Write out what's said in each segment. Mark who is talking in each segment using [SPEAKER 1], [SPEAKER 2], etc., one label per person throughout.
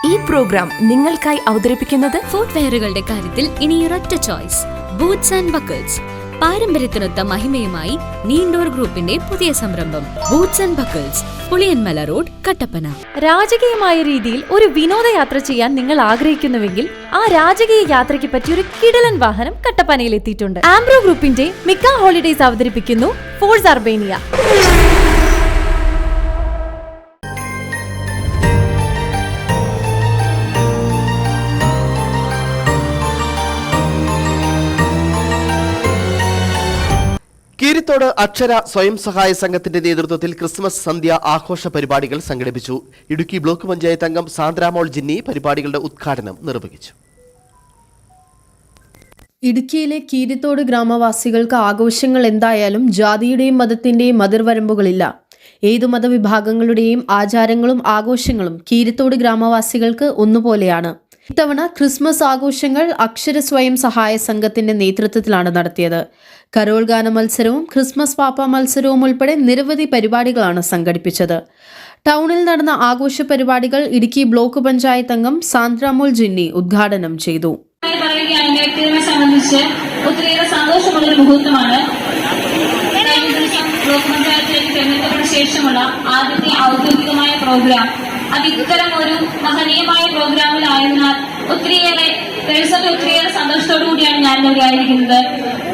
[SPEAKER 1] ഈ പ്രോഗ്രാം നിങ്ങൾക്കായി അവതരിപ്പിക്കുന്നത്
[SPEAKER 2] ഫുട്വെയറുകളുടെ കാര്യത്തിൽ ഇനി ഒരൊറ്റ ചോയ്സ്, ബൂട്ട്സ് ആൻഡ് ബക്കിൾസ്. പാരമ്പര്യത്തിനൊത്ത മഹിമയുമായി നീണ്ടോർ ഗ്രൂപ്പിന്റെ പുതിയ സംരംഭം Boots and Buckles, Puliyanmala road, Kattappana.
[SPEAKER 3] രാജകീയമായ രീതിയിൽ ഒരു വിനോദയാത്ര ചെയ്യാൻ നിങ്ങൾ ആഗ്രഹിക്കുന്നുവെങ്കിൽ ആ രാജകീയ യാത്രയ്ക്ക് പറ്റിയ ഒരു കിടിലൻ വാഹനം കട്ടപ്പനയിൽ എത്തിയിട്ടുണ്ട്. ആംബ്രോ ഗ്രൂപ്പിന്റെ മിക്ക ഹോളിഡേയ്സ് അവതരിപ്പിക്കുന്നു ഫോഴ്സ് അർബേനിയ.
[SPEAKER 4] കീരിത്തോട് അക്ഷര സ്വയം സഹായ സംഘത്തിന്റെ നേതൃത്വത്തിൽ ക്രിസ്മസ് സന്ധ്യ ആഘോഷ പരിപാടികൾ സംഘടിപ്പിച്ചു. ഇടുക്കി ബ്ലോക്ക് പഞ്ചായത്ത് അംഗം സാന്ദ്രാമോൾ ജിന്നി പരിപാടികളുടെ ഉദ്ഘാടനം നിർവഹിച്ചു.
[SPEAKER 5] ഇടുക്കിയിലെ കീരിത്തോട് ഗ്രാമവാസികൾക്ക് ആഘോഷങ്ങൾ എന്തായാലും ജാതിയുടെയും മതത്തിന്റെയും അതിർവരമ്പുകളില്ല. ഏതു മതവിഭാഗങ്ങളുടെയും ആചാരങ്ങളും ആഘോഷങ്ങളും കീരിത്തോട് ഗ്രാമവാസികൾക്ക് ഒന്നുപോലെയാണ്. ഇത്തവണ ക്രിസ്മസ് ആഘോഷങ്ങൾ അക്ഷര സ്വയം സഹായ സംഘത്തിന്റെ നേതൃത്വത്തിലാണ് നടത്തിയത്. കരോൾ ഗാന മത്സരവും ക്രിസ്മസ് പാപ്പ മത്സരവും ഉൾപ്പെടെ നിരവധി പരിപാടികളാണ് സംഘടിപ്പിച്ചത്. ടൗണിൽ നടന്ന ആഘോഷ പരിപാടികൾ ഇടുക്കി ബ്ലോക്ക് പഞ്ചായത്ത് അംഗം സാന്ദ്രാമോൾ ജിന്നി ഉദ്ഘാടനം ചെയ്തു.
[SPEAKER 6] സംബന്ധിച്ച് ഒത്തിരിയേറെ സന്തോഷമുള്ളൊരു മുഹൂർത്തമാണ്. കഴിഞ്ഞ ദിവസം ബ്ലോക്ക് പഞ്ചായത്തിലേക്ക് തെരഞ്ഞെടുപ്പിന് ശേഷമുള്ള ആദ്യത്തെ ഔദ്യോഗികമായ പ്രോഗ്രാം അത് ഇത്തരം ഒരു മഹനീയമായ പ്രോഗ്രാമിലായതിനാൽ ഒത്തിരിയേറെ സന്തോഷത്തോടു കൂടിയാണ് ഞാൻ ഇവിടെ ആയിരിക്കുന്നത്.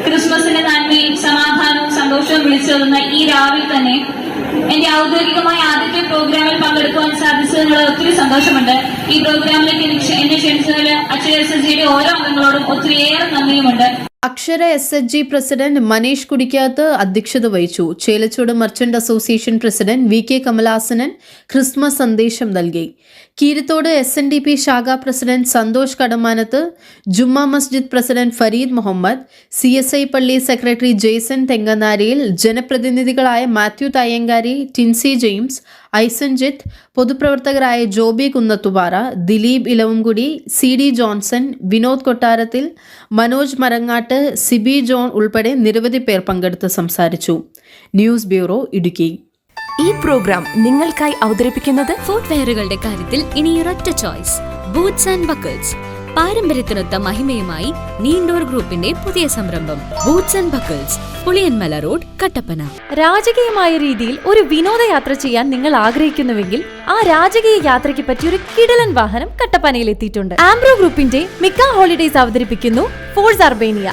[SPEAKER 6] ക്രിസ്മസിന്റെ നന്മയും സമാധാനവും സന്തോഷവും വിളിച്ചു തന്ന ഈ രാവിലെ തന്നെ എന്റെ ഔദ്യോഗികമായ ആദ്യത്തെ പ്രോഗ്രാമിൽ പങ്കെടുക്കുവാൻ സാധിച്ചതിനുള്ള ഒത്തിരി സന്തോഷമുണ്ട്. ഈ പ്രോഗ്രാമിലേക്ക് എന്നെ ക്ഷണിച്ചതിൽ അക്ഷര SHGയുടെ ഓരോ അംഗങ്ങളോടും ഒത്തിരിയേറെ നന്ദിയുമുണ്ട്.
[SPEAKER 5] അക്ഷര SHG പ്രസിഡന്റ് മനീഷ് കുടിക്കാത്ത് അധ്യക്ഷത വഹിച്ചു. Chelachode merchant association president VK Kamalasanan Christmas സന്ദേശം നൽകി. കീരിത്തോട് SNDP ശാഖാ president Santhosh Kadamanath, Juma Masjid president Fareed Muhammad, CSI പള്ളി സെക്രട്ടറി ജെയ്സൺ തെങ്കനാരിയിൽ, ജനപ്രതിനിധികളായ മാത്യു തയ്യങ്കാരി, ടിൻസി ജെയിംസ്, ഐസൻജിത്ത്, പൊതുപ്രവർത്തകരായ ജോബി കുന്നത്തുപാറ, ദിലീപ് ഇലവുംകുടി, CD ജോൺസൺ, വിനോദ് കൊട്ടാരത്തിൽ, മനോജ് മരങ്ങാട്ട്, സിബി ജോൺ ഉൾപ്പെടെ നിരവധി പേർ പങ്കെടുത്ത് സംസാരിച്ചു. News bureau, Idukki.
[SPEAKER 1] ഈ പ്രോഗ്രാം നിങ്ങൾക്കായി അവതരിപ്പിക്കുന്നത്
[SPEAKER 2] ഫുട്വെയറുകളുടെ കാര്യത്തിൽ ഇനി ഒരൊറ്റ ചോയ്സ്, ബൂട്ട്സ് ആൻഡ് ബക്കിൾസ്. പാരമ്പര്യത്തിനൊത്ത മഹിമയുമായി നീണ്ടോർ ഗ്രൂപ്പിന്റെ പുതിയ സംരംഭം Boots and Buckles, Puliyanmala road, Kattappana.
[SPEAKER 3] രാജകീയമായ രീതിയിൽ ഒരു വിനോദയാത്ര ചെയ്യാൻ നിങ്ങൾ ആഗ്രഹിക്കുന്നുവെങ്കിൽ ആ രാജകീയ യാത്രയ്ക്ക് പറ്റിയ ഒരു കിടിലൻ വാഹനം കട്ടപ്പനയിൽ എത്തിയിട്ടുണ്ട്. ആംബ്രോ ഗ്രൂപ്പിന്റെ മിക്ക ഹോളിഡേയ്സ് അവതരിപ്പിക്കുന്നു ഫോഴ്സ് അർബേനിയ.